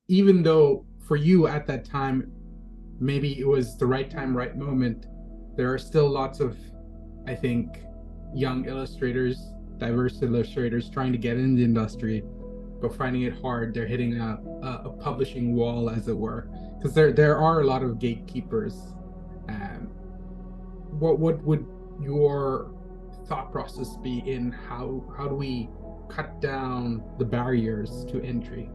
even though for you at that time, maybe it was the right time, right moment, there are still lots of, I think, young illustrators, diverse illustrators trying to get in the industry, but finding it hard. They're hitting a publishing wall, as it were, because there are a lot of gatekeepers. Um, what would your thought process be in how do we cut down the barriers to entry?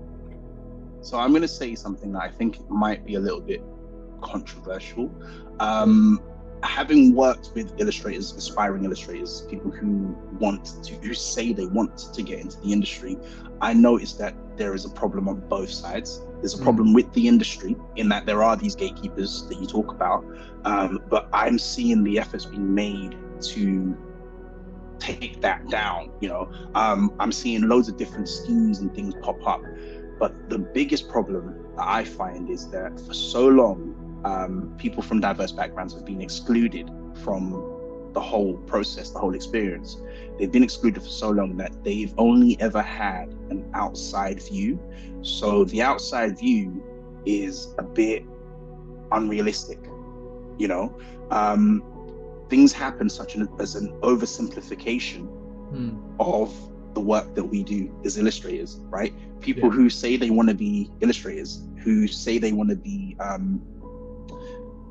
So I'm going to say something that I think might be a little bit controversial. Sure. Um, Having worked with illustrators, aspiring illustrators, people who say they want to get into the industry, I noticed that there is a problem on both sides. There's a Mm, problem with the industry in that there are these gatekeepers that you talk about, but I'm seeing the efforts being made to take that down. I'm seeing loads of different schemes and things pop up, but the biggest problem that I find is that for so long, people from diverse backgrounds have been excluded from the whole process, the whole experience. They've been excluded for so long that they've only ever had an outside view. So the outside view is a bit unrealistic, you know. Um, Things happen as an oversimplification mm, of the work that we do as illustrators, right? People yeah. who say they want to be illustrators, who say they want to be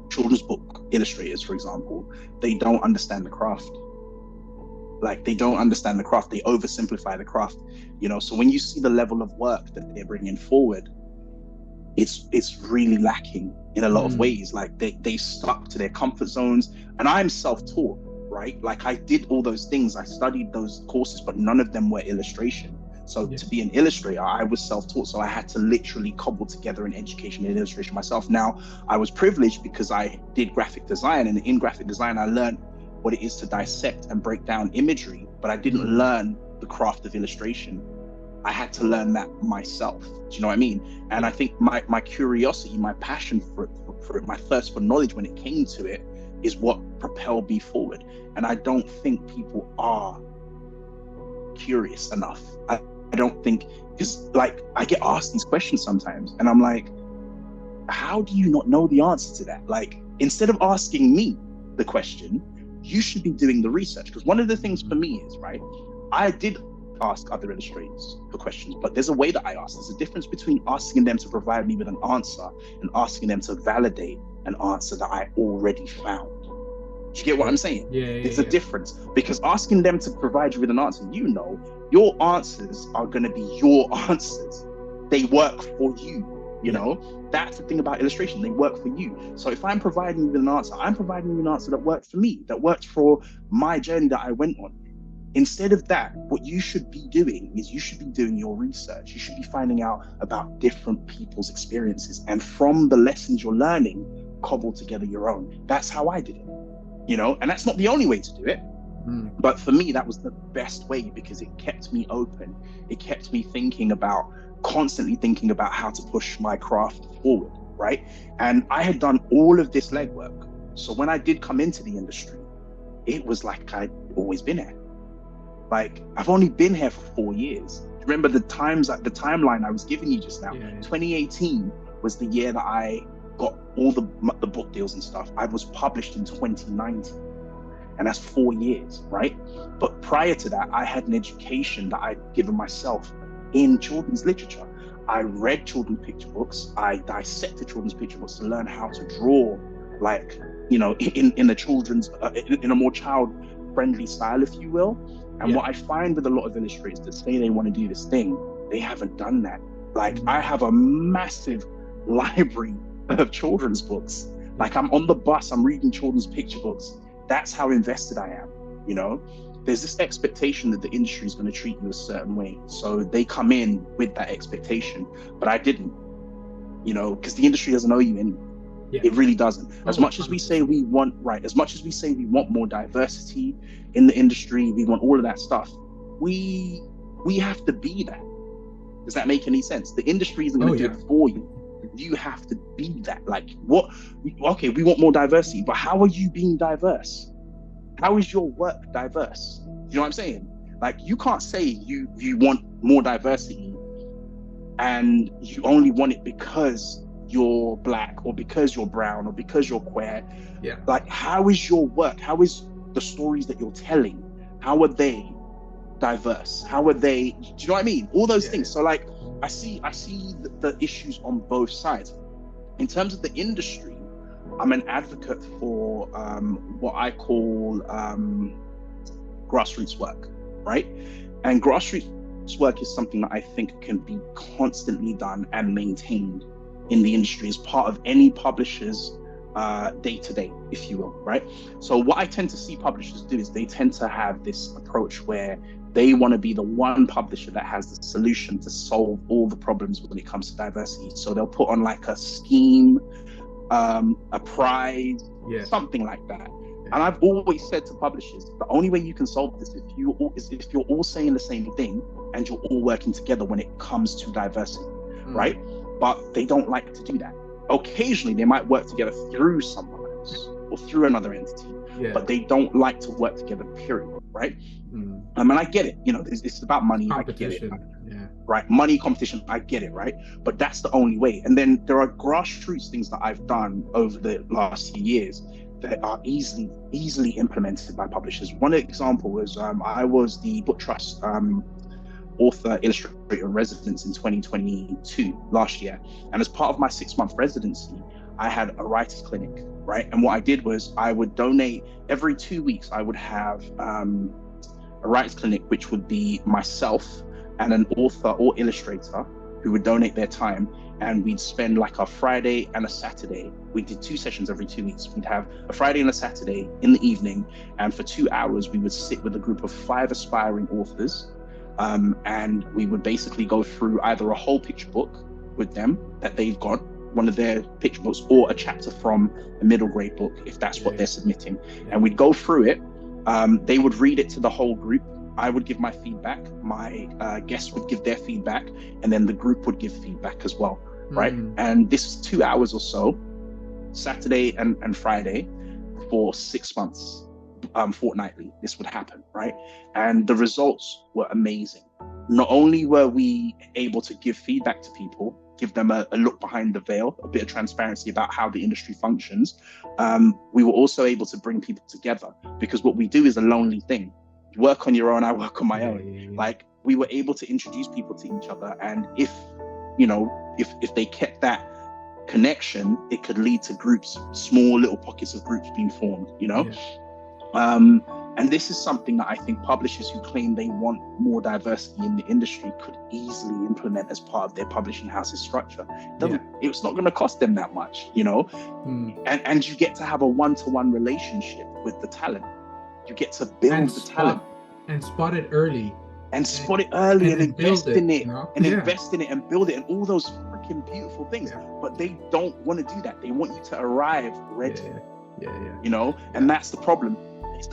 children's book illustrators, for example, they don't understand the craft. Like they don't understand the craft. They oversimplify the craft, So when you see the level of work that they're bringing forward, it's really lacking in a lot of Mm, ways. Like they stuck to their comfort zones. And I'm self-taught, right? Like I did all those things. I studied those courses, but none of them were illustration. So yeah. to be an illustrator, I was self-taught. So I had to literally cobble together an education in illustration myself. Now, I was privileged because I did graphic design, and in graphic design, I learned what it is to dissect and break down imagery, but I didn't Mm, learn the craft of illustration. I had to learn that myself. Do you know what I mean? And I yeah. think my curiosity, my passion for it, my thirst for knowledge when it came to it, is what propelled me forward. And I don't think people are curious enough. I don't think, because like I get asked these questions sometimes, and I'm like, how do you not know the answer to that? Like, instead of asking me the question, you should be doing the research. Because one of the things for Mm, me is, right, I did ask other illustrators for questions, but there's a way that I ask. There's a difference between asking them to provide me with an answer and asking them to validate an answer that I already found. Do you get what I'm sure. saying? Yeah, There's a yeah, difference because asking them to provide you with an answer, your answers are going to be your answers. They work for you, you yeah. know? That's the thing about illustration. They work for you. So if I'm providing you with an answer, I'm providing you an answer that worked for me, that worked for my journey that I went on. Instead of that, what you should be doing is you should be doing your research. You should be finding out about different people's experiences. And from the lessons you're learning, cobble together your own. That's how I did it. And that's not the only way to do it. Mm, But for me, that was the best way because it kept me open. It kept me constantly thinking about how to push my craft forward, right? And I had done all of this legwork. So when I did come into the industry, it was like I'd always been here. Like I've only been here for 4 years. Remember the timeline I was giving you just now. yeah, yeah. 2018 was the year that I got all the book deals and stuff. I was published in 2019, and that's 4 years, right? But prior to that, I had an education that I'd given myself in children's literature. I read children's picture books. I dissected children's picture books to learn how to draw, like in a children's in a more child friendly style, if you will. And Yeah. what I find with a lot of illustrators that say they want to do this thing, they haven't done that. Like I Mm, have a massive library of children's books. yeah. Like I'm on the bus, I'm reading children's picture books. That's how invested I am, you know? There's this expectation that the industry is going to treat you a certain way. So they come in with that expectation, but I didn't, because the industry doesn't owe you anything. Yeah. It really doesn't. As Oh, much as we say 100%. we want, right, as much as we say we want more diversity in the industry, we want all of that stuff. We we have to be that. Does that make any sense? The industry isn't Oh, going to do yeah. it for you. You have to be that. Like, what? Okay, we want more diversity, but how are you being diverse? How is your work diverse? You know what I'm saying? Like, you can't say you want more diversity and you only want it because you're black or because you're brown or because you're queer. Yeah. Like, how is your work? How is the stories that you're telling? How are they diverse? How are they? Do you know what I mean? All those things. So like, I see the issues on both sides. In terms of the industry, I'm an advocate for what I call grassroots work, right? And grassroots work is something that I think can be constantly done and maintained in the industry as part of any publisher's day-to-day, if you will, right? So what I tend to see publishers do is they tend to have this approach where they want to be the one publisher that has the solution to solve all the problems when it comes to diversity. So they'll put on like a scheme, a prize, something like that. And I've always said to publishers, the only way you can solve this is if you're all saying the same thing and you're all working together when it comes to diversity, right? But they don't like to do that. Occasionally, they might work together through someone else or through another entity, but they don't like to work together, period, right? And I get it, you know, it's about money. I get it, right? Money, competition, I get it, right? But that's the only way. And then there are grassroots things that I've done over the last few years that are easily implemented by publishers. One example was I was the Book Trust author illustrator in residence in 2022 last year, and as part of my 6-month residency I had a writers clinic, right? And what I did was I would donate every 2 weeks. I would have a writers clinic, which would be myself and an author or illustrator who would donate their time, and we'd spend like a Friday and a Saturday. We did 2 sessions every 2 weeks. We'd have a Friday and a Saturday in the evening, and for 2 hours we would sit with a group of 5 aspiring authors, and we would basically go through either a whole picture book with them that they've got, one of their picture books, or a chapter from a middle grade book if that's what they're submitting, and we'd go through it. They would read it to the whole group. I would give my feedback, my guests would give their feedback, and then the group would give feedback as well, right? And this is 2 hours or so, Saturday and Friday for 6 months, fortnightly. This would happen, right? And the results were amazing. Not only were we able to give feedback to people, give them a look behind the veil, a bit of transparency about how the industry functions, we were also able to bring people together, because what we do is a lonely thing. You work on your own, I work on my own. Like, we were able to introduce people to each other, and if they kept that connection, it could lead to groups, small little pockets of groups being formed, you know? And this is something that I think publishers who claim they want more diversity in the industry could easily implement as part of their publishing house's structure. It's not going to cost them that much, you know? And you get to have a one-to-one relationship with the talent. You get to build the talent. And spot it early. And invest in it. You know? Invest in it and build it and all those freaking beautiful things. But they don't want to do that. They want you to arrive ready. You know? And that's the problem.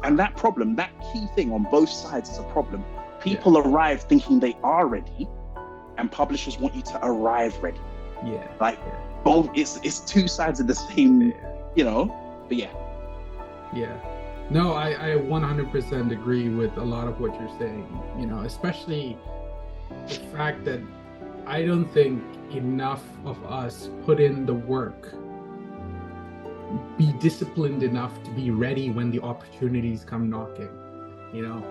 And that problem, that key thing on both sides is a problem. People arrive thinking they are ready, and publishers want you to arrive ready. Both, it's two sides of the same, you know? But No, I 100% agree with a lot of what you're saying, you know, especially the fact that I don't think enough of us put in the work, be disciplined enough to be ready when the opportunities come knocking, you know.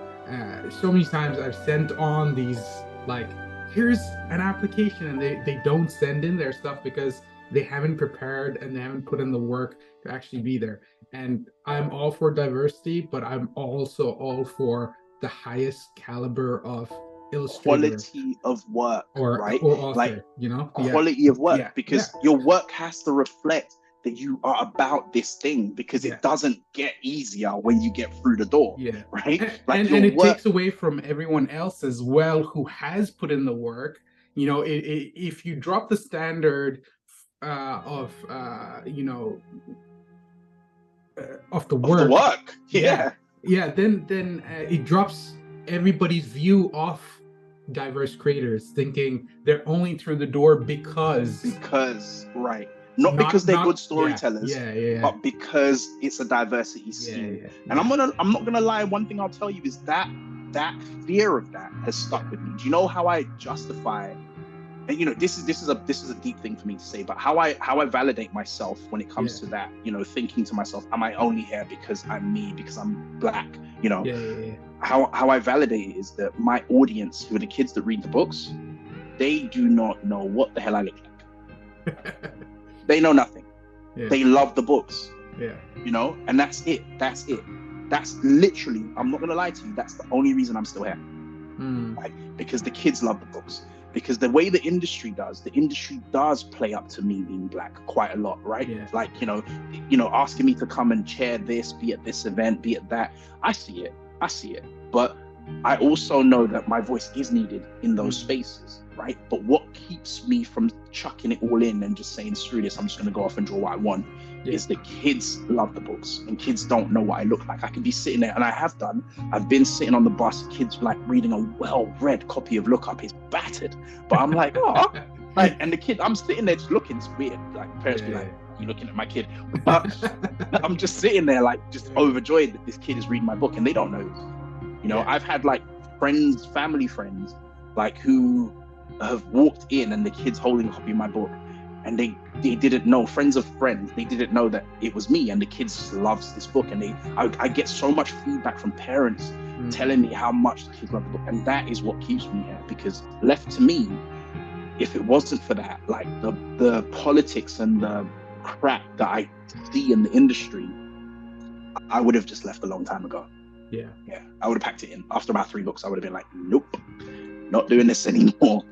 So many times I've sent on these, like, here's an application, and they don't send in their stuff because they haven't prepared and they haven't put in the work to actually be there. And I'm all for diversity, but I'm also all for the highest caliber of illustrator, quality of work, right? Or author, like, you know, quality of work, because your work has to reflect that you are about this thing, because it doesn't get easier when you get through the door, right? And it takes away from everyone else as well who has put in the work. You know, if you drop the standard of the work, then it drops everybody's view of diverse creators, thinking they're only through the door because not because they're good storytellers, but because it's a diversity scheme. And I'm not gonna lie, one thing I'll tell you is that fear of that has stuck with me. Do you know how I justify and this is a deep thing for me to say, but how I validate myself when it comes to that, thinking to myself, am I only here because I'm me, because I'm black? How I validate it is that my audience, who are the kids that read the books, they do not know what the hell I look like. They know nothing. They love the books. And that's it. That's literally, I'm not gonna lie to you, that's the only reason I'm still here. Right? Because the kids love the books. Because the way the industry does play up to me being black quite a lot, right? Like, asking me to come and chair this, be at this event, be at that. I see it. But I also know that my voice is needed in those spaces, right? But what keeps me from chucking it all in and just saying, screw this, I'm just going to go off and draw what I want, is the kids love the books, and kids don't know what I look like. I could be sitting there, and I've been sitting on the bus, kids like reading a well-read copy of Look Up. It's battered, but I'm like, oh, like, and the kid, I'm sitting there just looking, it's weird. Like, parents be like, you looking at my kid? But I'm just sitting there, like, just overjoyed that this kid is reading my book, and they don't know. I've had like family friends, like, who have walked in and the kids holding a copy of my book, and they didn't know, friends of friends, they didn't know that it was me, and the kids loves this book, and I get so much feedback from parents telling me how much the kids love the book, and that is what keeps me here. Because left to me, if it wasn't for that, like the politics and the crap that I see in the industry, I would have just left a long time ago. I would have packed it in. After about 3 books, I would have been like, nope, not doing this anymore.